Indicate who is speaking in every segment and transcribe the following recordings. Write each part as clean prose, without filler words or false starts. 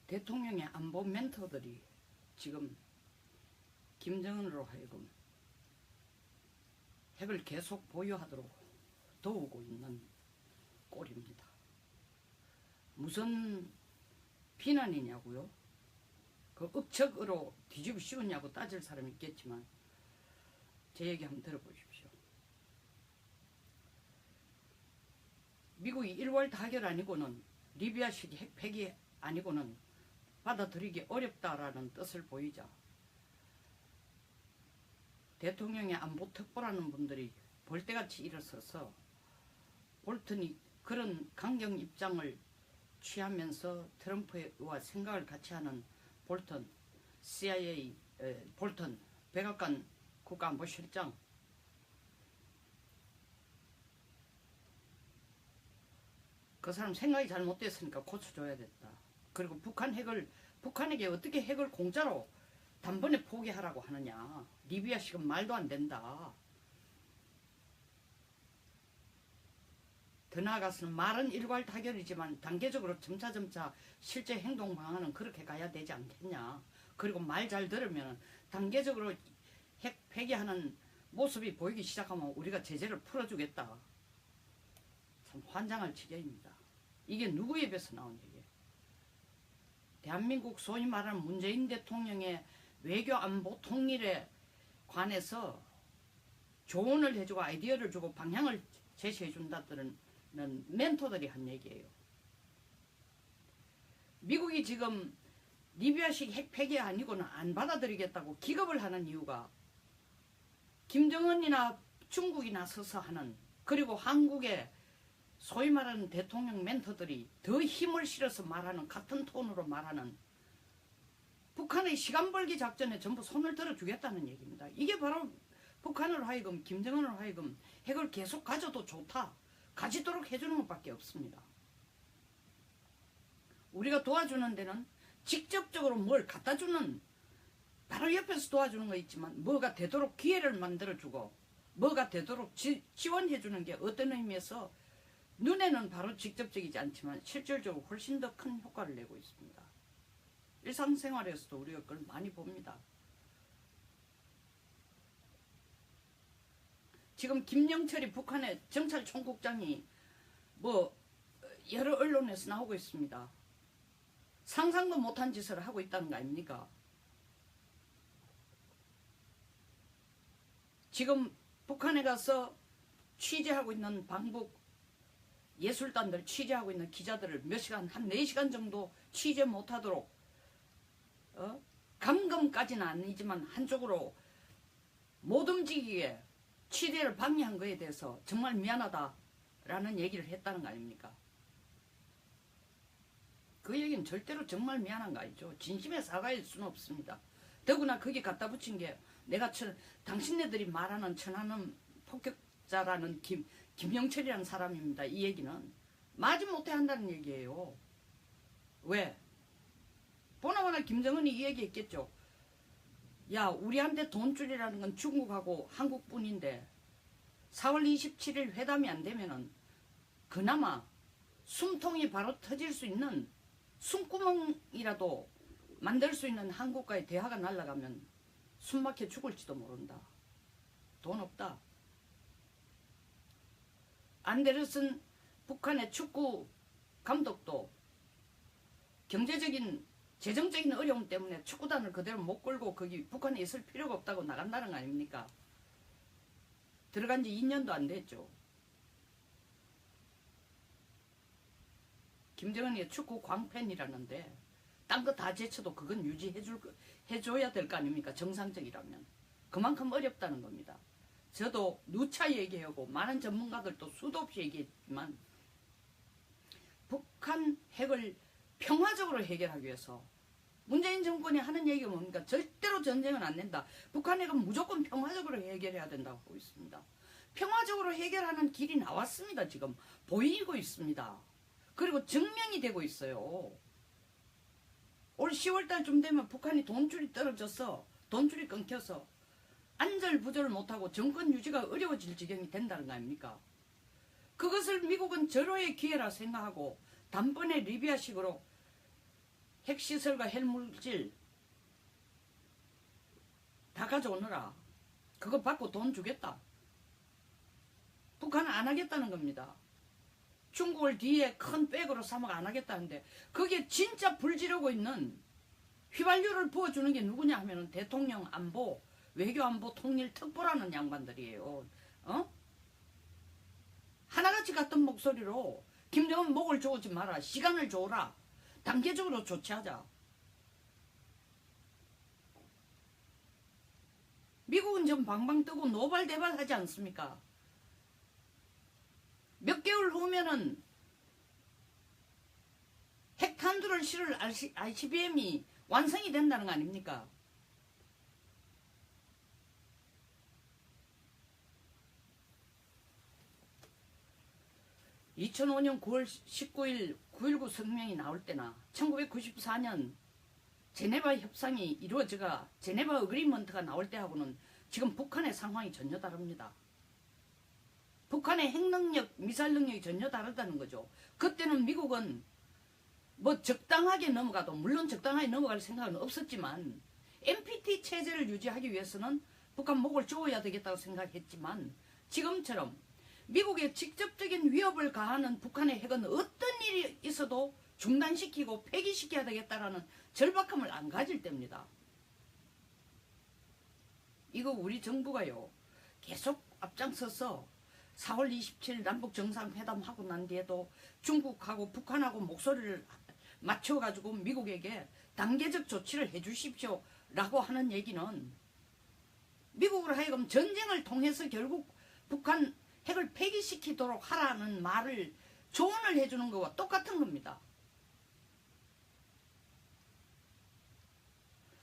Speaker 1: 대통령의 안보 멘토들이 지금 김정은으로 하여금 핵을 계속 보유하도록 도우고 있는 꼴입니다. 무슨 비난이냐고요? 그 억척으로 뒤집어 씌우냐고 따질 사람이 있겠지만 제 얘기 한번 들어보십시오. 미국이 일괄 타결 아니고는 리비아식 핵 폐기 아니고는 받아들이기 어렵다라는 뜻을 보이자 대통령의 안보 특보라는 분들이 볼때같이 일어서서 볼턴이 그런 강경 입장을 취하면서 트럼프와 생각을 같이 하는 볼턴, CIA, 볼턴, 백악관 국가안보실장, 그 사람 생각이 잘못됐으니까 고쳐줘야 됐다. 그리고 북한에게 어떻게 핵을 공짜로 단번에 포기하라고 하느냐. 리비아식은 말도 안 된다. 더 나아가서는 말은 일괄 타결이지만 단계적으로 점차점차 실제 행동 방안은 그렇게 가야 되지 않겠냐. 그리고 말 잘 들으면 단계적으로 핵 폐기하는 모습이 보이기 시작하면 우리가 제재를 풀어주겠다. 참 환장할 지경입니다. 이게 누구의 입에서 나온 얘기예요? 대한민국 소위 말하는 문재인 대통령의 외교 안보 통일에 관해서 조언을 해주고 아이디어를 주고 방향을 제시해 준다는 멘토들이 한 얘기예요. 미국이 지금 리비아식 핵 폐기 아니고는 안 받아들이겠다고 기겁을 하는 이유가 김정은이나 중국이 나서서 하는, 그리고 한국의 소위 말하는 대통령 멘토들이 더 힘을 실어서 말하는, 같은 톤으로 말하는 북한의 시간 벌기 작전에 전부 손을 들어주겠다는 얘기입니다. 이게 바로 북한으로 하여금, 김정은으로 하여금 핵을 계속 가져도 좋다, 가지도록 해주는 것밖에 없습니다. 우리가 도와주는 데는 직접적으로 뭘 갖다주는, 바로 옆에서 도와주는 거 있지만 뭐가 되도록 기회를 만들어주고 뭐가 되도록 지원해주는 게 어떤 의미에서 눈에는 바로 직접적이지 않지만 실질적으로 훨씬 더 큰 효과를 내고 있습니다. 일상생활에서도 우리가 그걸 많이 봅니다. 지금 김영철이 북한의 정찰총국장이 여러 언론에서 나오고 있습니다. 상상도 못한 짓을 하고 있다는 거 아닙니까? 지금 북한에 가서 취재하고 있는 방북 예술단들, 취재하고 있는 기자들을 몇 시간, 한 4시간 정도 취재 못하도록 감금까지는 아니지만 한쪽으로 못 움직이게 취재를 방해한 거에 대해서 정말 미안하다라는 얘기를 했다는 거 아닙니까? 그 얘기는 절대로 정말 미안한 거 아니죠. 진심의 사과일 수는 없습니다. 더구나 거기 갖다 붙인 게 내가 당신네들이 말하는 천하는 폭격자라는 김영철이라는 사람입니다. 이 얘기는 마지 못해 한다는 얘기예요. 왜? 보나마나 김정은이 이 얘기했겠죠. 야, 우리한테 돈줄이라는 건 중국하고 한국뿐인데 4월 27일 회담이 안 되면은 그나마 숨통이 바로 터질 수 있는 숨구멍이라도 만들 수 있는 한국과의 대화가 날아가면 숨막혀 죽을지도 모른다. 돈 없다. 안데르슨 북한의 축구 감독도 경제적인 재정적인 어려움 때문에 축구단을 그대로 못 끌고 거기 북한에 있을 필요가 없다고 나간다는 거 아닙니까? 들어간 지 2년도 안 됐죠. 김정은이 축구 광팬이라는데 딴 거 다 제쳐도 그건 해줘야 될 거 아닙니까? 정상적이라면. 그만큼 어렵다는 겁니다. 저도 누차 얘기하고 많은 전문가들도 수도 없이 얘기했지만 북한 핵을 평화적으로 해결하기 위해서 문재인 정권이 하는 얘기가 뭡니까? 절대로 전쟁은 안 된다. 북한 핵은 무조건 평화적으로 해결해야 된다고 하고 있습니다. 평화적으로 해결하는 길이 나왔습니다. 지금 보이고 있습니다. 그리고 증명이 되고 있어요. 올 10월달쯤 되면 북한이 돈줄이 떨어져서 돈줄이 끊겨서 안절부절 못하고 정권 유지가 어려워질 지경이 된다는 거 아닙니까? 그것을 미국은 절호의 기회라 생각하고 단번에 리비아식으로 핵시설과 핵물질 다 가져오너라. 그거 받고 돈 주겠다. 북한은 안 하겠다는 겁니다. 중국을 뒤에 큰 백으로 삼아 안 하겠다는데 그게 진짜 불지르고 있는 휘발유를 부어주는 게 누구냐 하면은 대통령 안보, 외교안보 통일 특보라는 양반들이에요. 하나같이 같은 목소리로 김정은 목을 조으지 마라. 시간을 줘라. 단계적으로 조치하자. 미국은 지금 방방 뜨고 노발대발하지 않습니까? 몇 개월 후면은 핵탄두를 실을 ICBM이 완성이 된다는 거 아닙니까? (2005년 9월 19일) 9.19 성명이 나올 때나 1994년 제네바 협상이 이루어져가 제네바 어그리먼트가 나올 때하고는 지금 북한의 상황이 전혀 다릅니다. 북한의 핵능력, 미사일 능력이 전혀 다르다는 거죠. 그때는 미국은 뭐 적당하게 넘어가도, 물론 적당하게 넘어갈 생각은 없었지만 NPT 체제를 유지하기 위해서는 북한 목을 조어야 되겠다고 생각했지만 지금처럼 미국의 직접적인 위협을 가하는 북한의 핵은 어떤 일이 있어도 중단시키고 폐기시켜야 되겠다라는 절박함을 안 가질 때입니다. 이거 우리 정부가요 계속 앞장서서 4월 27일 남북 정상회담 하고 난 뒤에도 중국하고 북한하고 목소리를 맞춰가지고 미국에게 단계적 조치를 해주십시오 라고 하는 얘기는 미국으로 하여금 전쟁을 통해서 결국 북한 핵을 폐기시키도록 하라는 말을 조언을 해주는 것과 똑같은 겁니다.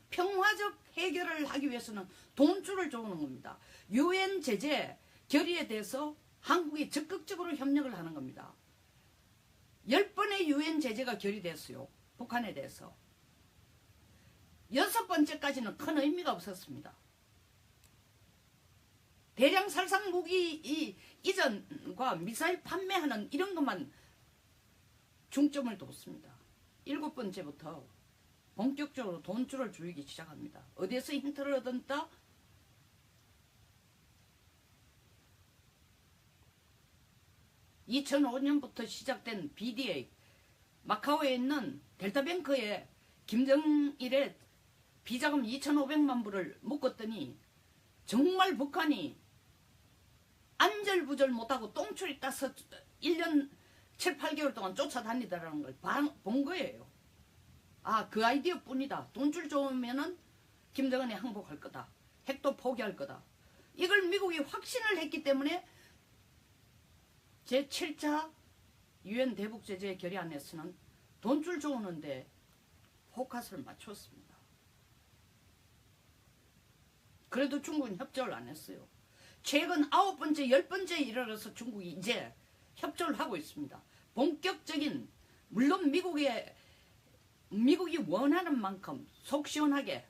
Speaker 1: 평화적 해결을 하기 위해서는 돈줄을 조우는 겁니다. UN 제재 결의에 대해서 한국이 적극적으로 협력을 하는 겁니다. 10번의 UN 제재가 결의됐어요. 북한에 대해서. 6번째까지는 큰 의미가 없었습니다. 대량 살상 무기 이전과 미사일 판매하는 이런 것만 중점을 뒀습니다. 7번째부터 본격적으로 돈줄을 조이기 시작합니다. 어디에서 힌트를 얻었다? (2005년부터) 시작된 BDA 마카오에 있는 델타뱅크에 김정일의 비자금 2,500만 불을 묶었더니 정말 북한이 안절부절 못하고 똥줄이 따서 1년 7, 8개월 동안 쫓아다니더라는 걸 본 거예요. 아, 그 아이디어 뿐이다. 돈줄 좋으면은 김정은이 항복할 거다. 핵도 포기할 거다. 이걸 미국이 확신을 했기 때문에 제7차 UN 대북제재 결의안에서는 돈줄 좋으는데 포커스를 맞췄습니다. 그래도 중국은 협조를 안 했어요. 최근 9번째, 10번째에 이르러서 중국이 이제 협조를 하고 있습니다. 본격적인, 물론 미국이 원하는 만큼 속 시원하게,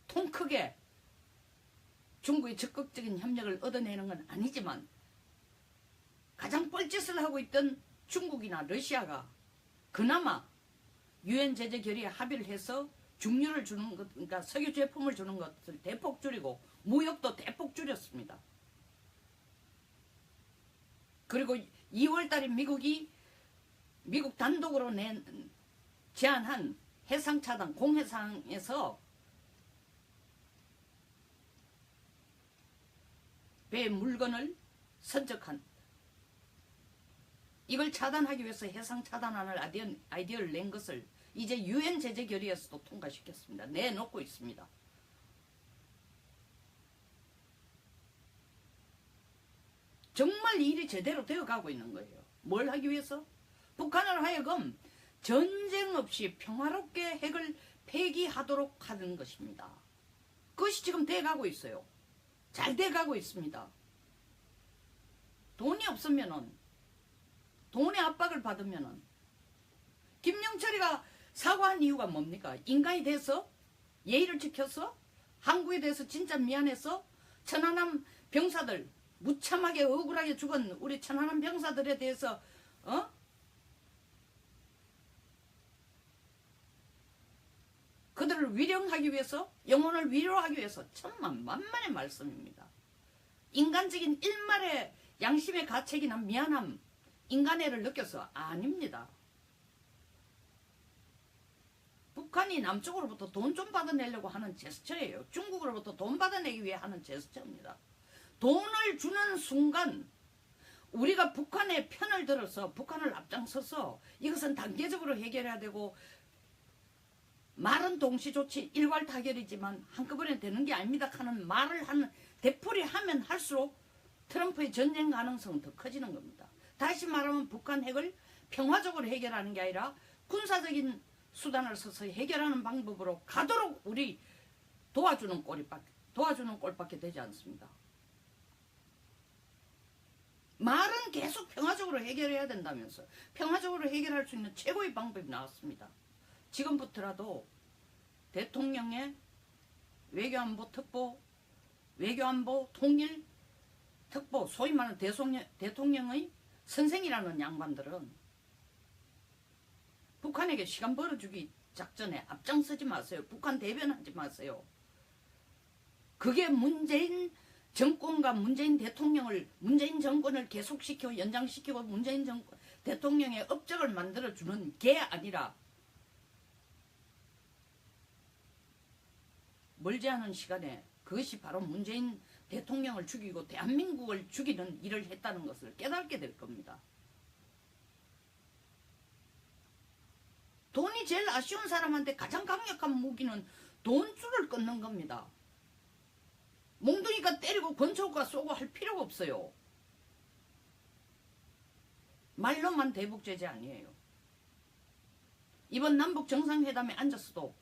Speaker 1: 통 크게 중국의 적극적인 협력을 얻어내는 건 아니지만 가장 뻘짓을 하고 있던 중국이나 러시아가 그나마 UN 제재 결의에 합의를 해서 중류를 주는 것, 그러니까 석유 제품을 주는 것을 대폭 줄이고 무역도 대폭 줄였습니다. 그리고 2월달에 미국 단독으로 제안한 해상 차단 공해상에서 배 물건을 선적한 이걸 차단하기 위해서 해상 차단안을 아이디어를 낸 것을 이제 UN 제재 결의에서도 통과시켰습니다. 내놓고 있습니다. 정말 일이 제대로 되어가고 있는 거예요. 뭘 하기 위해서? 북한을 하여금 전쟁 없이 평화롭게 핵을 폐기하도록 하는 것입니다. 그것이 지금 돼가고 있어요. 잘 돼가고 있습니다. 돈이 없으면은, 돈의 압박을 받으면은, 김영철이가 사과한 이유가 뭡니까? 인간이 돼서? 예의를 지켜서? 한국에 대해서 진짜 미안해서? 천안함 병사들, 무참하게 억울하게 죽은 우리 천안함 병사들에 대해서 그들을 위령하기 위해서, 영혼을 위로하기 위해서 천만만만의 말씀입니다. 인간적인 일말의 양심의 가책이나 미안함, 인간애를 느껴서 아닙니다. 북한이 남쪽으로부터 돈 좀 받아내려고 하는 제스처예요. 중국으로부터 돈 받아내기 위해 하는 제스처입니다. 돈을 주는 순간 우리가 북한의 편을 들어서 북한을 앞장서서 이것은 단계적으로 해결해야 되고, 말은 동시조치 일괄타결이지만 한꺼번에 되는 게 아닙니다 하는 말을 하는 되풀이하면 할수록 트럼프의 전쟁 가능성은 더 커지는 겁니다. 다시 말하면 북한 핵을 평화적으로 해결하는 게 아니라 군사적인 수단을 써서 해결하는 방법으로 가도록 우리 도와주는 꼴밖에 되지 않습니다. 말은 계속 평화적으로 해결해야 된다면서 평화적으로 해결할 수 있는 최고의 방법이 나왔습니다. 지금부터라도 대통령의 외교안보 특보, 외교안보 통일 특보, 소위 말하는 대통령의 선생이라는 양반들은 북한에게 시간 벌어주기 작전에 앞장서지 마세요. 북한 대변하지 마세요. 그게 문재인 정권과 문재인 대통령을, 문재인 정권을 계속시키고 연장시키고 문재인 대통령의 업적을 만들어주는 게 아니라 멀지 않은 시간에 그것이 바로 문재인 대통령을 죽이고 대한민국을 죽이는 일을 했다는 것을 깨닫게 될 겁니다. 돈이 제일 아쉬운 사람한테 가장 강력한 무기는 돈줄을 끊는 겁니다. 몽둥이가 때리고 권총과 쏘고 할 필요가 없어요. 말로만 대북제재 아니에요. 이번 남북정상회담에 앉았어도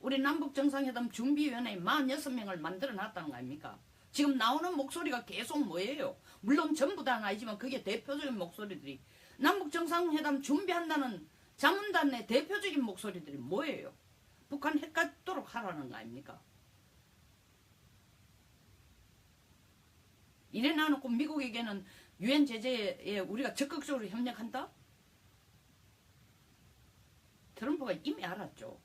Speaker 1: 우리 남북정상회담 준비위원회 46명을 만들어놨다는 거 아닙니까? 지금 나오는 목소리가 계속 뭐예요? 물론 전부 다는 아니지만 그게 대표적인 목소리들이, 남북정상회담 준비한다는 자문단의 대표적인 목소리들이 뭐예요? 북한 핵 갖도록 하라는 거 아닙니까? 이래 놔놓고 미국에게는 유엔 제재에 우리가 적극적으로 협력한다? 트럼프가 이미 알았죠.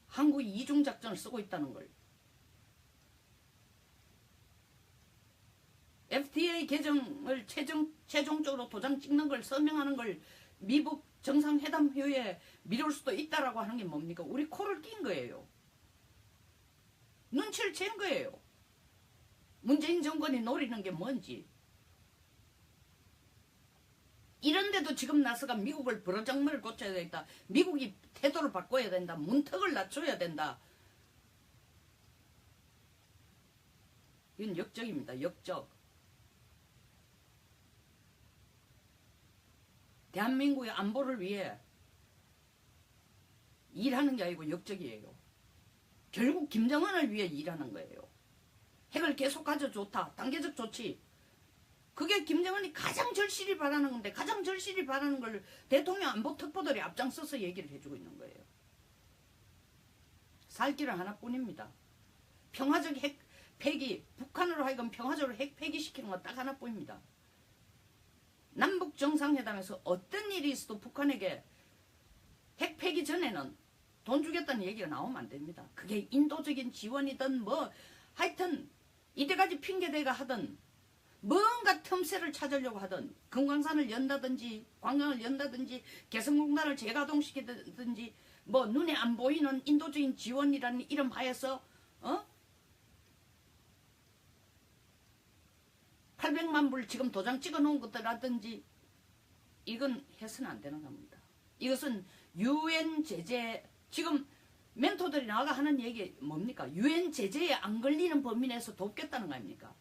Speaker 1: 한국이 이중작전을 쓰고 있다는 걸. FTA 개정을 최종적으로 도장 찍는 걸 서명하는 걸 미국 정상회담 후에 미룰 수도 있다라고 하는 게 뭡니까? 우리 코를 낀 거예요. 눈치를 챈 거예요. 문재인 정권이 노리는 게 뭔지. 이런데도 지금 나서가 미국을 버르장머리를 고쳐야 되겠다. 미국이 태도를 바꿔야 된다. 문턱을 낮춰야 된다. 이건 역적입니다. 역적. 대한민국의 안보를 위해 일하는 게 아니고 역적이에요. 결국 김정은을 위해 일하는 거예요. 핵을 계속 가져 좋다. 단계적 조치. 그게 김정은이 가장 절실히 바라는 건데, 가장 절실히 바라는 걸 대통령 안보 특보들이 앞장서서 얘기를 해주고 있는 거예요. 살 길은 하나뿐입니다. 평화적 핵 폐기, 북한으로 하여금 평화적으로 핵 폐기시키는 건 딱 하나뿐입니다. 남북 정상회담에서 어떤 일이 있어도 북한에게 핵 폐기 전에는 돈 주겠다는 얘기가 나오면 안 됩니다. 그게 인도적인 지원이든 뭐 하여튼 이때까지 핑계대가 하든 뭔가 틈새를 찾으려고 하든 금강산을 연다든지 관광을 연다든지 개성공단을 재가동시키든지 뭐 눈에 안 보이는 인도적인 지원이라는 이름 하에서 800만 불 지금 도장 찍어 놓은 것들라든지 이건 해서는 안 되는 겁니다. 이것은 유엔 제재, 지금 멘토들이 나가 하는 얘기 뭡니까? 유엔 제재에 안 걸리는 범위 내에서 돕겠다는 거 아닙니까?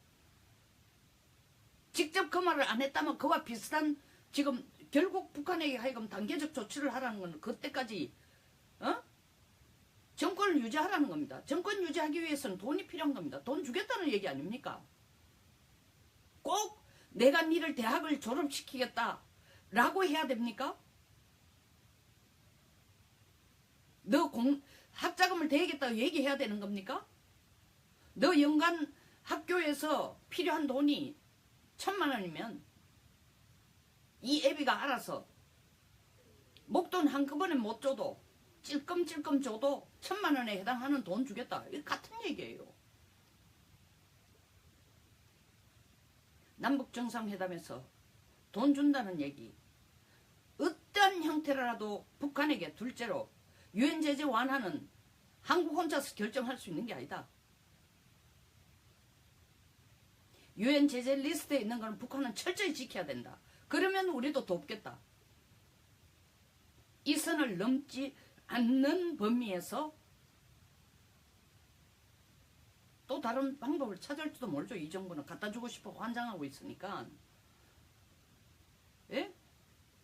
Speaker 1: 직접 그 말을 안 했다면 그와 비슷한, 지금 결국 북한에게 하여금 단계적 조치를 하라는 건 그때까지 정권을 유지하라는 겁니다. 정권 유지하기 위해서는 돈이 필요한 겁니다. 돈 주겠다는 얘기 아닙니까? 꼭 내가 니를 대학을 졸업시키겠다 라고 해야 됩니까? 너 학자금을 대겠다고 얘기해야 되는 겁니까? 너 연간 학교에서 필요한 돈이 1000만 원이면 이 애비가 알아서 목돈 한꺼번에 못 줘도 찔끔찔끔 줘도 1,000만 원에 해당하는 돈 주겠다. 이거 같은 얘기예요. 남북정상회담에서 돈 준다는 얘기, 어떠한 형태라도 북한에게 둘째로 유엔 제재 완화는 한국 혼자서 결정할 수 있는 게 아니다. 유엔 제재 리스트에 있는 건 북한은 철저히 지켜야 된다. 그러면 우리도 돕겠다. 이 선을 넘지 않는 범위에서 또 다른 방법을 찾을지도 모르죠. 이 정부는 갖다 주고 싶어 환장하고 있으니까. 예?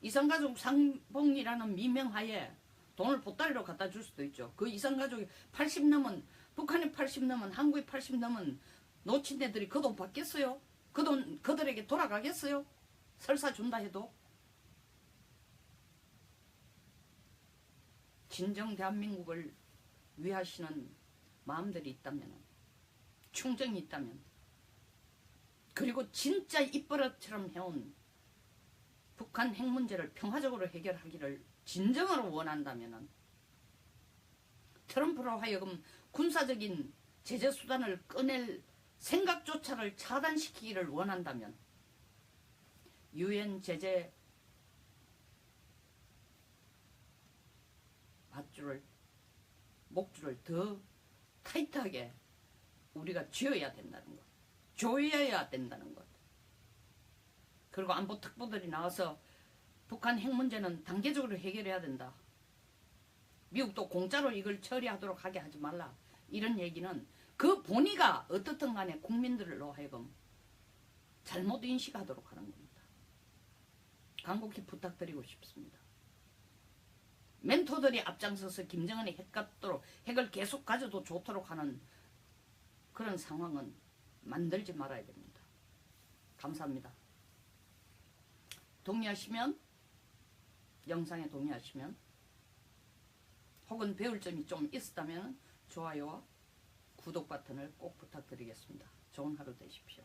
Speaker 1: 이산가족 상봉이라는 미명하에 돈을 보따리로 갖다 줄 수도 있죠. 그 이산가족이 80 넘은, 북한이 80 넘은, 한국이 80 넘은 노친애들이 그 돈 받겠어요? 그 돈 그들에게 돌아가겠어요? 설사 준다 해도. 진정 대한민국을 위하시는 마음들이 있다면, 충정이 있다면, 그리고 진짜 입버릇처럼 해온 북한 핵 문제를 평화적으로 해결하기를 진정으로 원한다면, 트럼프로 하여금 군사적인 제재 수단을 꺼낼 생각조차를 차단시키기를 원한다면, 유엔 제재 밧줄을, 목줄을 더 타이트하게 우리가 쥐어야 된다는 것, 조여야 된다는 것. 그리고 안보 특보들이 나와서 북한 핵 문제는 단계적으로 해결해야 된다. 미국도 공짜로 이걸 처리하도록 하게 하지 말라. 이런 얘기는 그 본의가 어떻든 간에 국민들로 하여금 잘못 인식하도록 하는 겁니다. 간곡히 부탁드리고 싶습니다. 멘토들이 앞장서서 김정은이 핵을 계속 가져도 좋도록 하는 그런 상황은 만들지 말아야 됩니다. 감사합니다. 동의하시면, 영상에 동의하시면, 혹은 배울 점이 좀 있었다면 좋아요와 구독 버튼을 꼭 부탁드리겠습니다. 좋은 하루 되십시오.